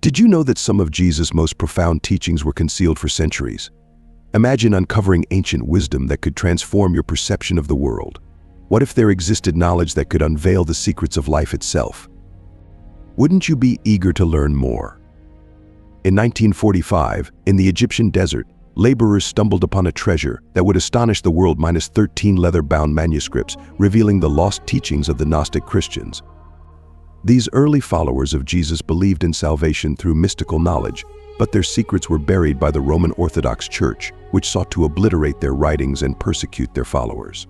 Did you know that some of Jesus' most profound teachings were concealed for centuries? Imagine uncovering ancient wisdom that could transform your perception of the world. What if there existed knowledge that could unveil the secrets of life itself? Wouldn't you be eager to learn more? In 1945, in the Egyptian desert, laborers stumbled upon a treasure that would astonish the world, minus 13 leather-bound manuscripts revealing the lost teachings of the Gnostic Christians. These early followers of Jesus believed in salvation through mystical knowledge, but their secrets were buried by the Roman Orthodox Church, which sought to obliterate their writings and persecute their followers.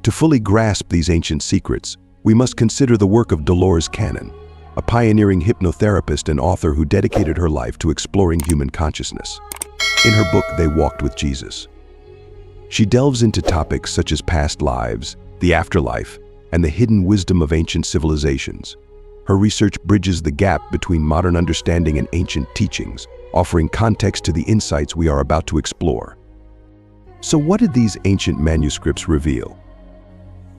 To fully grasp these ancient secrets, we must consider the work of Dolores Cannon, a pioneering hypnotherapist and author who dedicated her life to exploring human consciousness. In her book, They Walked with Jesus, she delves into topics such as past lives, the afterlife, and the hidden wisdom of ancient civilizations. Her research bridges the gap between modern understanding and ancient teachings, offering context to the insights we are about to explore. So what did these ancient manuscripts reveal?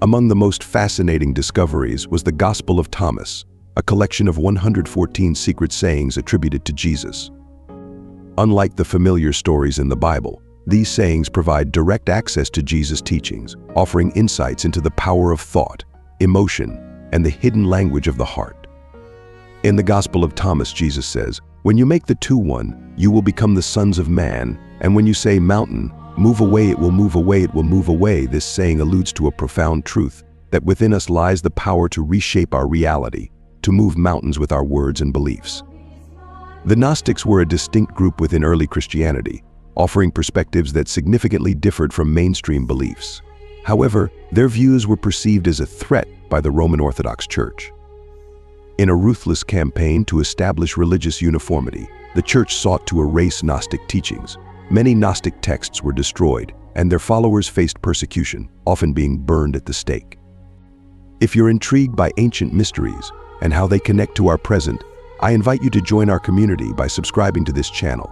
Among the most fascinating discoveries was the Gospel of Thomas, a collection of 114 secret sayings attributed to Jesus. Unlike the familiar stories in the Bible, these sayings provide direct access to Jesus' teachings, offering insights into the power of thought, emotion, and the hidden language of the heart. In the Gospel of Thomas, Jesus says, "When you make the two one, you will become the sons of man, and when you say mountain, move away, it will move away, it will move away." This saying alludes to a profound truth, that within us lies the power to reshape our reality, to move mountains with our words and beliefs. The Gnostics were a distinct group within early Christianity, offering perspectives that significantly differed from mainstream beliefs. However, their views were perceived as a threat by the Roman Orthodox Church. In a ruthless campaign to establish religious uniformity, the Church sought to erase Gnostic teachings. Many Gnostic texts were destroyed, and their followers faced persecution, often being burned at the stake. If you're intrigued by ancient mysteries and how they connect to our present, I invite you to join our community by subscribing to this channel.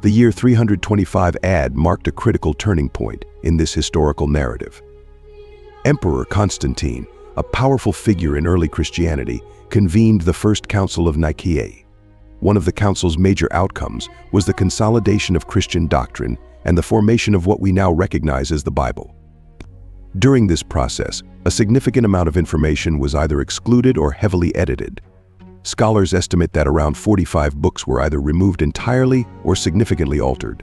The year 325 AD marked a critical turning point in this historical narrative. Emperor Constantine, a powerful figure in early Christianity, convened the First Council of Nicaea. One of the council's major outcomes was the consolidation of Christian doctrine and the formation of what we now recognize as the Bible. During this process, a significant amount of information was either excluded or heavily edited. Scholars estimate that around 45 books were either removed entirely or significantly altered.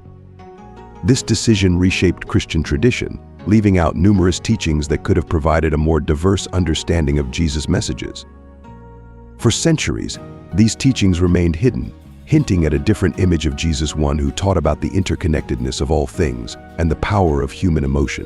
This decision reshaped Christian tradition, leaving out numerous teachings that could have provided a more diverse understanding of Jesus' messages. For centuries, these teachings remained hidden, hinting at a different image of Jesus, one who taught about the interconnectedness of all things and the power of human emotion.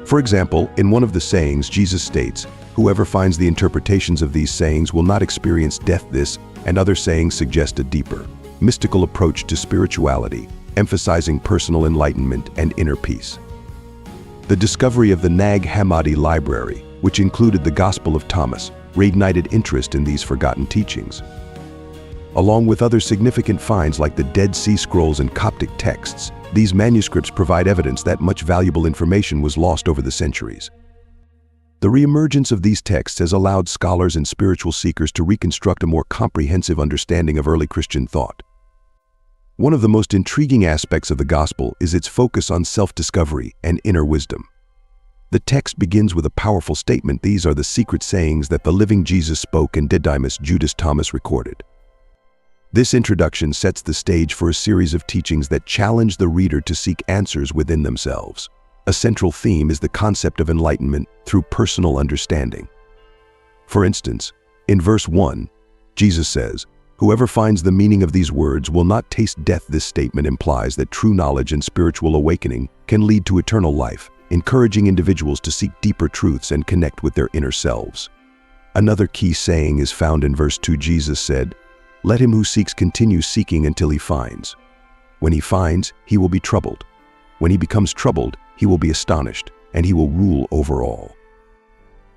For example, in one of the sayings, Jesus states, "Whoever finds the interpretations of these sayings will not experience death." This and other sayings suggest a deeper, mystical approach to spirituality, emphasizing personal enlightenment and inner peace. The discovery of the Nag Hammadi library, which included the Gospel of Thomas, reignited interest in these forgotten teachings. Along with other significant finds like the Dead Sea Scrolls and Coptic texts, these manuscripts provide evidence that much valuable information was lost over the centuries. The reemergence of these texts has allowed scholars and spiritual seekers to reconstruct a more comprehensive understanding of early Christian thought. One of the most intriguing aspects of the Gospel is its focus on self-discovery and inner wisdom. The text begins with a powerful statement: "These are the secret sayings that the living Jesus spoke and Didymus Judas Thomas recorded." This introduction sets the stage for a series of teachings that challenge the reader to seek answers within themselves. A central theme is the concept of enlightenment through personal understanding. For instance, in verse 1, Jesus says, "Whoever finds the meaning of these words will not taste death." This statement implies that true knowledge and spiritual awakening can lead to eternal life, encouraging individuals to seek deeper truths and connect with their inner selves. Another key saying is found in verse 2. Jesus said, "Let him who seeks continue seeking until he finds. When he finds, he will be troubled. When he becomes troubled, he will be astonished, and he will rule over all."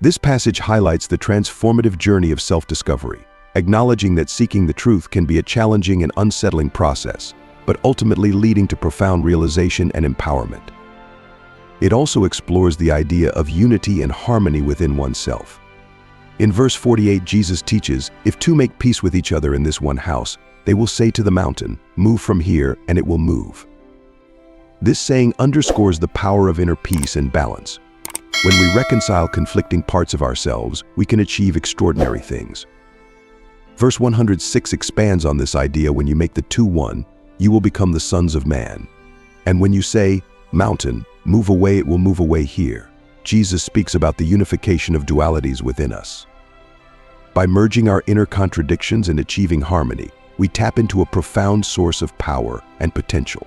This passage highlights the transformative journey of self-discovery, acknowledging that seeking the truth can be a challenging and unsettling process, but ultimately leading to profound realization and empowerment. It also explores the idea of unity and harmony within oneself. In verse 48, Jesus teaches, "If two make peace with each other in this one house, they will say to the mountain, 'Move from here,' and it will move." This saying underscores the power of inner peace and balance. When we reconcile conflicting parts of ourselves, we can achieve extraordinary things. Verse 106 expands on this idea. When you make the two one, you will become the sons of man. And when you say, "Mountain, move away," it will move away here. Jesus speaks about the unification of dualities within us. By merging our inner contradictions and achieving harmony, we tap into a profound source of power and potential.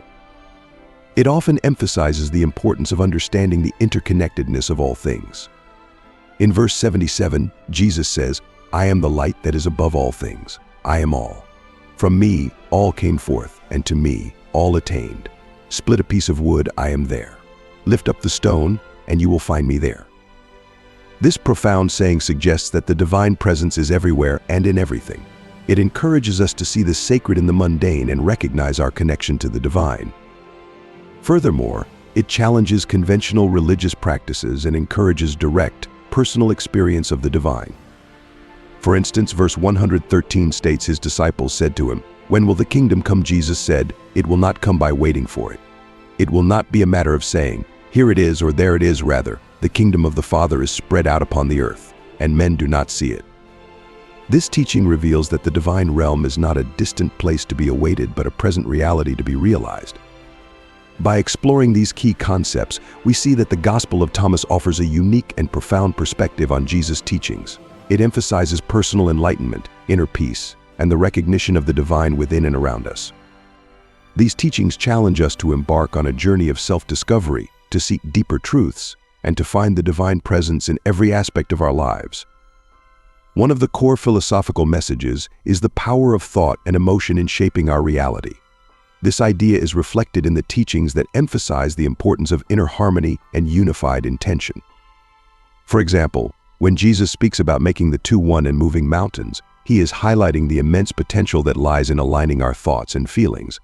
It often emphasizes the importance of understanding the interconnectedness of all things. In verse 77, Jesus says, "I am the light that is above all things. I am all. From me, all came forth, and to me, all attained. Split a piece of wood, I am there. Lift up the stone, and you will find me there." This profound saying suggests that the divine presence is everywhere and in everything. It encourages us to see the sacred in the mundane and recognize our connection to the divine. Furthermore, it challenges conventional religious practices and encourages direct, personal experience of the divine. For instance, verse 113 states his disciples said to him, "When will the kingdom come?" Jesus said, "It will not come by waiting for it. It will not be a matter of saying, 'Here it is,' or 'There it is.' Rather, the kingdom of the Father is spread out upon the earth, and men do not see it." This teaching reveals that the divine realm is not a distant place to be awaited, but a present reality to be realized. By exploring these key concepts, we see that the Gospel of Thomas offers a unique and profound perspective on Jesus' teachings. It emphasizes personal enlightenment, inner peace, and the recognition of the divine within and around us. These teachings challenge us to embark on a journey of self-discovery, to seek deeper truths, and to find the divine presence in every aspect of our lives. One of the core philosophical messages is the power of thought and emotion in shaping our reality. This idea is reflected in the teachings that emphasize the importance of inner harmony and unified intention. For example, when Jesus speaks about making the two one and moving mountains, he is highlighting the immense potential that lies in aligning our thoughts and feelings.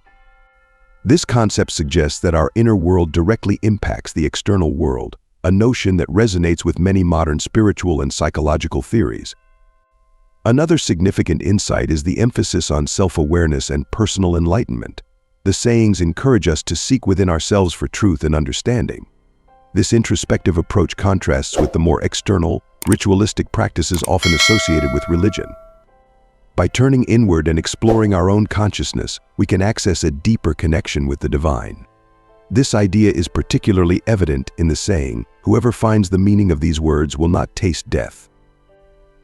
This concept suggests that our inner world directly impacts the external world, a notion that resonates with many modern spiritual and psychological theories. Another significant insight is the emphasis on self-awareness and personal enlightenment. The sayings encourage us to seek within ourselves for truth and understanding. This introspective approach contrasts with the more external, ritualistic practices often associated with religion. By turning inward and exploring our own consciousness, we can access a deeper connection with the divine. This idea is particularly evident in the saying, "Whoever finds the meaning of these words will not taste death,"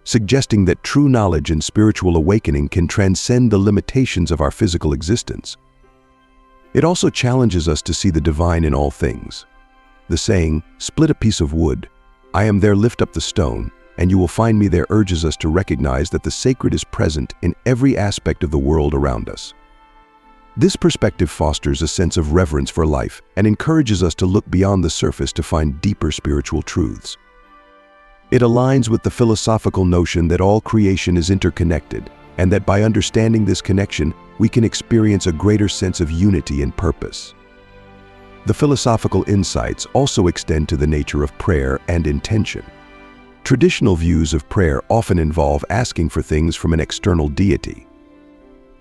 suggesting that true knowledge and spiritual awakening can transcend the limitations of our physical existence. It also challenges us to see the divine in all things. The saying, "Split a piece of wood, I am there, lift up the stone, and you will find me there," urges us to recognize that the sacred is present in every aspect of the world around us. This perspective fosters a sense of reverence for life and encourages us to look beyond the surface to find deeper spiritual truths. It aligns with the philosophical notion that all creation is interconnected, and that by understanding this connection, we can experience a greater sense of unity and purpose. The philosophical insights also extend to the nature of prayer and intention. Traditional views of prayer often involve asking for things from an external deity.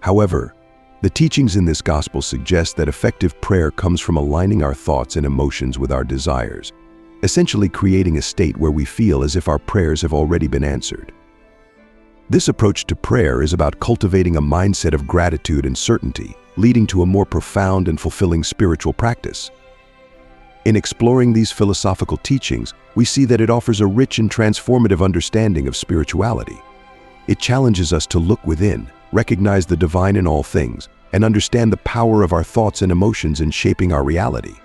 However, the teachings in this gospel suggest that effective prayer comes from aligning our thoughts and emotions with our desires, essentially creating a state where we feel as if our prayers have already been answered. This approach to prayer is about cultivating a mindset of gratitude and certainty, leading to a more profound and fulfilling spiritual practice. In exploring these philosophical teachings, we see that it offers a rich and transformative understanding of spirituality. It challenges us to look within, recognize the divine in all things, and understand the power of our thoughts and emotions in shaping our reality.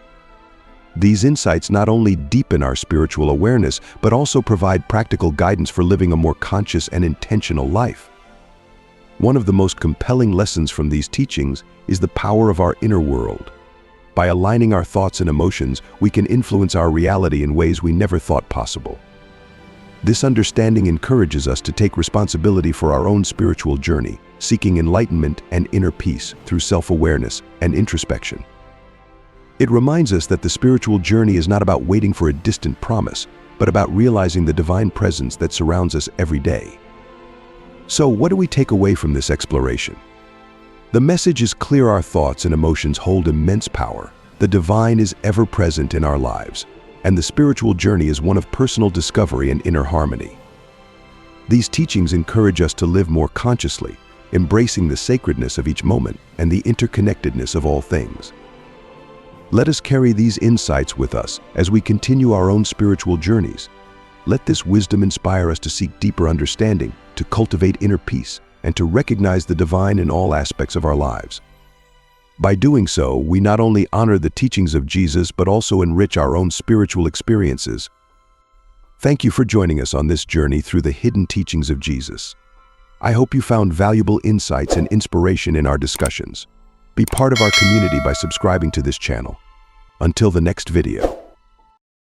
These insights not only deepen our spiritual awareness, but also provide practical guidance for living a more conscious and intentional life. One of the most compelling lessons from these teachings is the power of our inner world. By aligning our thoughts and emotions, we can influence our reality in ways we never thought possible. This understanding encourages us to take responsibility for our own spiritual journey, seeking enlightenment and inner peace through self-awareness and introspection. It reminds us that the spiritual journey is not about waiting for a distant promise, but but about realizing the divine presence that surrounds us every day. So, what do we take away from this exploration? The message is clear: our thoughts and emotions hold immense power. The divine is ever present in our lives, and the spiritual journey is one of personal discovery and inner harmony. These teachings encourage us to live more consciously, embracing the sacredness of each moment and the interconnectedness of all things. Let us carry these insights with us as we continue our own spiritual journeys. Let this wisdom inspire us to seek deeper understanding, to cultivate inner peace, and to recognize the divine in all aspects of our lives. By doing so, we not only honor the teachings of Jesus, but also enrich our own spiritual experiences. Thank you for joining us on this journey through the hidden teachings of Jesus. I hope you found valuable insights and inspiration in our discussions. Be part of our community by subscribing to this channel. Until the next video.